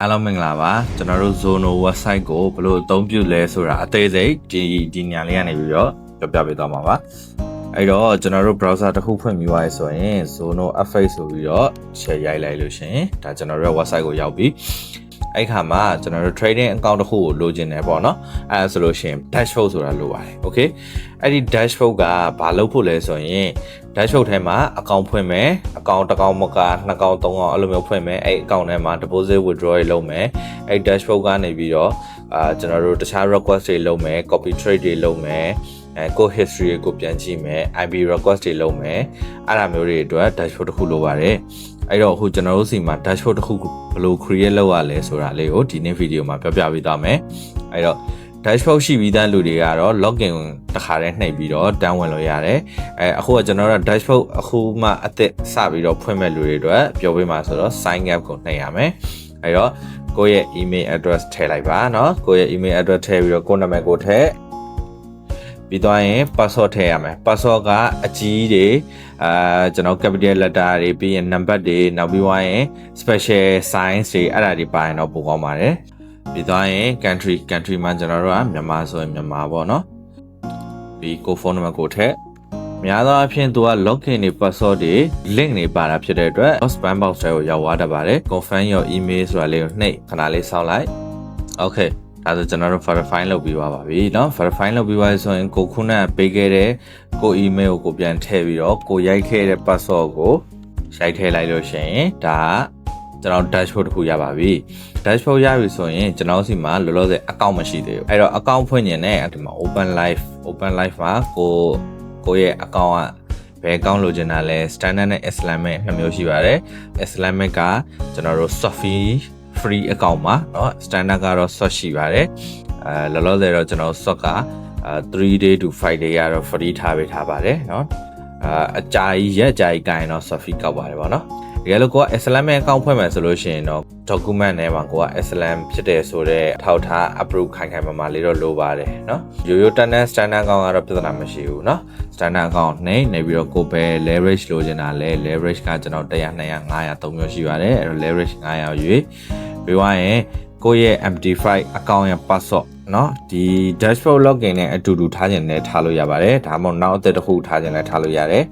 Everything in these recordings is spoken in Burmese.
အားလုံးမင်္ဂလာပါကျွန်တော်တို့ Zono website ကိုဘယ်လိုအသုံးပြုလဲဆိုတာအသေးစိတ်ဒီညလေးကနေပြီးတော့ပြောပြပေးသွားမှာပါအဲ့တော့ကျွန်တော်တို့ browser တစ်ခုဖွင့်ပြီးသွားရဆိုရင် Zono F8 ဆိုပြီးတော့ share ရိုက်လိုက်လို့ရှင်ဒါကျွန်တော်တို့ website ကိုရောက်ပြီအဲ့ခါမှာကျွန်တော်တို့ trading account တစ်ခုကိုလိုချင်တယ်ပေါ့နော်အဲ့ဒါဆိုလို့ရှိရင် dashboard ဆိုတာလိုပါတယ် okay အဲ့ဒီ dashboard ကဘာလုပ်ဖို့လဲဆိုရင် dashboard ထဲမှာ account ဖွင့်မယ် account တစ်ကောင်မကနှစ်ကောင်သုံးကောင်အဲ့လိုမျိုးဖွင့်မယ်အဲ့ account ထဲမှာ deposit withdraw တွေလုပ်မယ်အဲ့ dashboard ကနေပြီးတော့ကျွန်တော်တို့တခြား request တွေလုပ်မယ် copy trade တွေလုပ်မယ်code history ကိုပြန်ကြည့်မယ် IP request တွေလုပ်မယ်အဲ့ဒါမျိုးတွေအတွက် dashboard တစ်ခုလိုပါတယ်အဲ့တော့အခုကျွန်တော်တို့စီမှာ dashboard တစ်ခုဘယ်လို create လုပ်ရလဲဆိုတာလေးကိုဒီနေ့ဗီဒီယိုမှာပြောပြပေးသွားမယ်အဲ့တော့ dashboard ရှိပြီးသားလူတွေကတော့ login တစ်ခါတည်းနှိပ်ပြီးတော့တန်းဝင်လို့ရတယ်အခုကကျွန်တော်တို့ dashboard အခုမှအသစ်စပြီးတော့ဖွင့်မဲ့လူတွေအတွက်ပြောပေးမှာဆိုတော့ sign up ကိုနှိပ်ရမယ်အဲ့တော့ကိုယ့်ရဲ့ email address ထည့်လိုက်ပါเนาะကိုယ့်ရဲ့ email address ထည့်ပြီးတော့ကိုယ့်နာမည်ကိုထည့်ပြီးတော့ရင် password ထည့်ရမယ် password ကအကြီးတွေကျွန်တော် capital letter တွေပြီးရင် number တွေနောက်ပြီးရင် special signs တွေအဲ့ဒါတွေပါရင်တော့ပိုကောင်းပါတယ်ပြီးတော့ရင် country မှာကျွန်တော်တို့ကမြန်မာဆိုရင်မြန်မာပေါ့နော်ပြီးကိုဖုန်းနံပါတ်ကိုထည့်များသောအားဖြင့်သူက login တွေ password တွေ link တွေပါတာဖြစ်တဲ့အတွက် spam box တွေကိုရောက်သွားတတ်ပါတယ် confirm your email ဆိုတာလေးကိုနှိပ်ခဏလေးစောင့်လိုက် okayဒါဆိုကျွန်တော်တို့ verify လုပ်ပြီးပါပြီเนาะ verify လုပ်ပြီးပါဆိုရင်ကိုခုနကပေးခဲ့တဲ့ကို email ကိုပြန်ထည့်ပြီးတော့ကိုရိုက်ခဲ့တဲ့ password ကိုရိုက်ထည့်လိုက်လို့ရှိရင်ဒါကျွန်တော် dashboard တစ်ခုရပါပြီ dashboard ရပြီဆိုရင်ကျွန်တော်စီမှာလောလောဆယ် account မရှိသေးဘူးအဲ့တော့ account ဖွင့်ရင်လည်းဒီမှာ open live မှာကိုရဲ့ account ကဘယ် account လိုချင်တာလဲ standard နဲ့ islamic နှစ်မျိုးရှိပါတယ် islamic ကကျွန်တော်တို့ free account မှာเนาะ standard ကတော့ source ရှိပါတယ်လောလောဆယ်တော့ကျွန်တော် source က3 day to 5 day ကတော့ free ထားပေးထားပါတယ်เนาะအကြာကြီးကိုင်တော့ source ကောက်ပါတယ်ပေါ့เนาะဒီလိုကိုက Islamic account ဖွင့်မယ်ဆိုလို့ရှိရင်တော့ document ထဲမှာကိုက Islam ဖြစ်တယ်ဆိုတော့ထောက်ထား approve ခိုင်မာလေးတော့လိုပါတယ်เนาะရိုးရိုး standard account ကတော့ပြဿနာမရှိဘူးเนาะ standard account နေပြီးတော့ကိုပဲ leverage လိုချင်တာလဲ leverage ကကျွန်တော်100 200 500 3မျိုးရှိပါတယ်အဲ့တော့ leverage 500ရွေးပြီးသွားရင်ကိုယ့်ရဲ့ MT5 account ရဲ့ password เนาะဒီ dashboard login နဲ့အတူတူထားခြင်းနဲ့ထားလို့ရပါတယ်ဒါမှမဟုတ်နောက်အသစ်တစ်ခုထားခြင်းနဲ့ထားလို့ရတယ်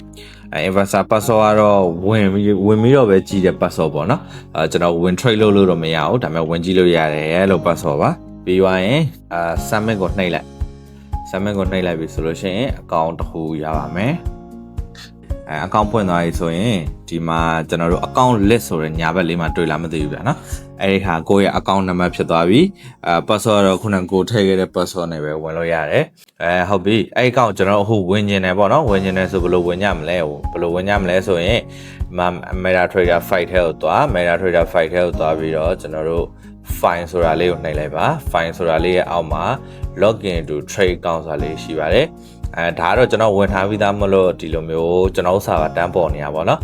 investor password ကတော့ဝင်ပြီးတော့ပဲကြည့်တဲ့ password ပေါ့နော်ကျွန်တော်ဝင် trade လုပ်လို့တော့မရဘူးဒါပေမဲ့ဝင်ကြည့်လို့ရတယ်လို့ password ပါပြီးသွားရင်submit ကိုနှိပ်လိုက်ပြီဆိုလို့ရှိရင် account တစ်ခုရပါမယ်account ဖွင့်သွားပြီဆိုရင်ဒီမှာကျွန်တော်တို့ account list ဆိုတဲ့ညာဘက်လေးမှာတွေ့လာမသိဘူးဗျာနော်အဲ့ဒီဟာကိုယ့်ရဲ့ account number ဖြစ်သွားပြီpassword တော့ခုနကကိုထည့်ခဲ့တဲ့ password နဲ့ပဲဝင်လို့ရတယ်ဟုတ်ပြီအဲ့ account ကျွန်တော်အခုဝင်ကျင်တယ်ပေါ့နော်ဝင်ကျင်တယ်ဆိုဘယ်လိုဝင်ကြမလဲဆိုရင်MetaTrader 5 ထဲကိုသွား MetaTrader 5 ထဲကိုသွားပြီးတော့ကျွန်တော်တို့ file ဆိုတာလေးကိုနှိပ်လိုက်ပါ file ဆိုတာလေးရဲ့အောက်မှာ login to trade account ဆိုတာလေးရှိပါတယ်ဒါကတော့ကျွန်တော်ဝင်ထားပြီးသားမလို့ဒီလိုမျိုးကျွန်တော်စာပါတန်းပေါ်နေတာပေါ့နော်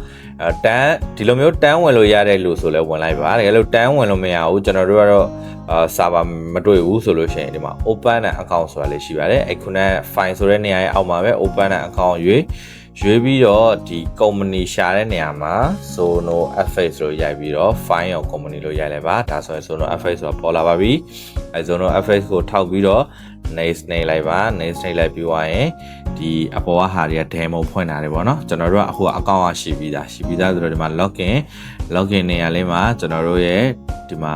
တန်းဒီလိုမျိုးတန်းဝင်လို့ရတဲ့လူဆိုလဲဝင်လိုက်ပါတကယ်လို့တန်းဝင်လို့မရဘူးကျွန်တော်တို့ကတော့စာပါမတွေ့ဘူးဆိုလို့ရှိရင်ဒီမှာ open an account ဆိုတာလေးရှိပါတယ်အခုနက file ဆိုတဲ့နေရာရဲ့အောက်မှာပဲ open an account ရွေးပြီးတော့ဒီ company ရှာတဲ့နေရာမှာ Zono F8 လို့ရိုက်ပြီးတော့ find your company လို့ရိုက်လိုက်ပါဒါဆိုရင် Zono F8 ဆိုတာပေါ်လာပါပြီZono F8 ကိုထောက်ပြီးတော့ next နှိပ်လိုက်ပါ next နှိပ်လိုက်ပြီးသွားရင်ဒီအပေါ်ကဟာတွေက demo ဖွင့်တာတွေပေါ့နော်ကျွန်တော်တို့ကအခု account ရှိပြီးသားဆိုတော့ဒီမှာ login နေရာလေးမှာကျွန်တော်တို့ရဲ့ဒီမှာ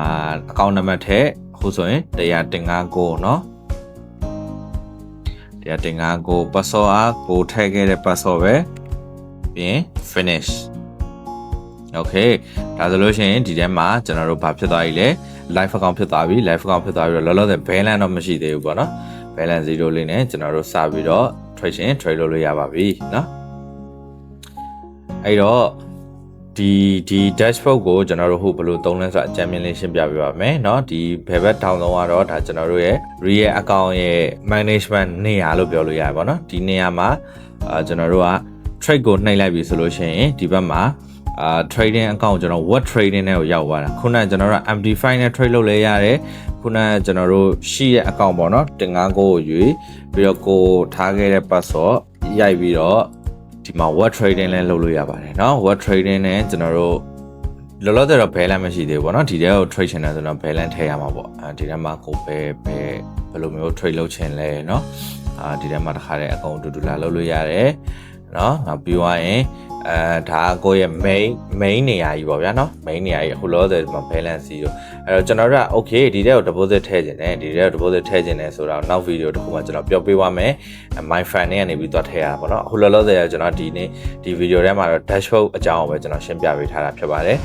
account number ထည့်အခုဆိုရင်159เนาะ159 password ကိုထည့်ခဲ့တဲ့ password ပဲပြီးရင် finish okay ဒါဆိုလို့ရှိရင်ဒီထဲမှာကျွန်တော်တို့ဘာဖြစ်သွားပြီလဲ live account ဖြစ်သွားပြီလောလောဆယ် balance တော့မရှိသေးဘူးပေါ့နော် balance 0လေးနဲ့ကျွန်တော်တို့စပြီးတော့ trade လုပ်လို့ရပါပြီเนาะအဲ့တော့ဒီ dashboard ကိုကျွန်တော်တို့ဘယ်လိုသုံးလဲဆိုတာအကြမ်းမြင်လေးရှင်းပြပေးပါမယ်เนาะဒီဘယ်ဘက်ထောင်ဆုံးကတော့ဒါကျွန်တော်တို့ရဲ့ real account ရဲ့ management နေရာလို့ပြောလို့ရတယ်ပေါ့နော်ဒီနေရာမှာကျွန်တော်တို့က trade ကိုနှိပ်လိုက်ပြီဆိုလို့ရှိရင်ဒီဘက်မှာtrading account ကျွန်တော် what trading နဲ့ကိုရောက်သွားတာခုနကကျွန်တော်တို့ MT5 နဲ့ trade လုပ်လဲရတယ်ခုနကကျွန်တော်တို့ရှိတဲ့ account ပေါ့နော်159ကိုရွေးပြီးတော့ကိုထားခဲ့တဲ့ password ရိုက်ပြီးတော့ဒီမှာ what trading လဲလုပ်လို့ရပါတယ်เนาะ what trading နဲ့ကျွန်တော်တို့ လောလောဆယ်တော့ဘဲလန်မရှိသေးဘူးပေါ့နော်ဒီထဲကို trade ချင်တယ်ဆိုတော့ဘဲလန်ထည့်ရမှာပေါ့ဒီထဲမှာကိုဘယ်လိုမျိုး trade လုပ်ချင်လဲเนาะဒီထဲမှာတစ်ခါတည်းအကုန်အတူတူလာလုပ်လို့ရတယ်เนาะနောက်ပြီးသွားရင်ဒါကိုရဲ့ main နေရာကြီးပေါ့ဗျာเนาะ main နေရာကြီးအခုလောလောဆယ်ဒီမှာ balance စီတော့အဲ့တော့ကျွန်တော်တို့က okay ဒီထဲကို deposit ထည့်ခြင်းတယ်ဒီထဲကို deposit ထည့်ခြင်းတယ်ဆိုတော့နောက် video တစ်ခုမှကျွန်တော်ပြောပေးပါမယ် my fan နဲ့ကနေပြီးတော့ထည့်ရတာပေါ့เนาะအခုလောလောဆယ်ကျွန်တော်ဒီ video ထဲမှာတော့ dashboard အကြောင်းကိုပဲကျွန်တော်ရှင်းပြပေးထားတာဖြစ်ပါတယ်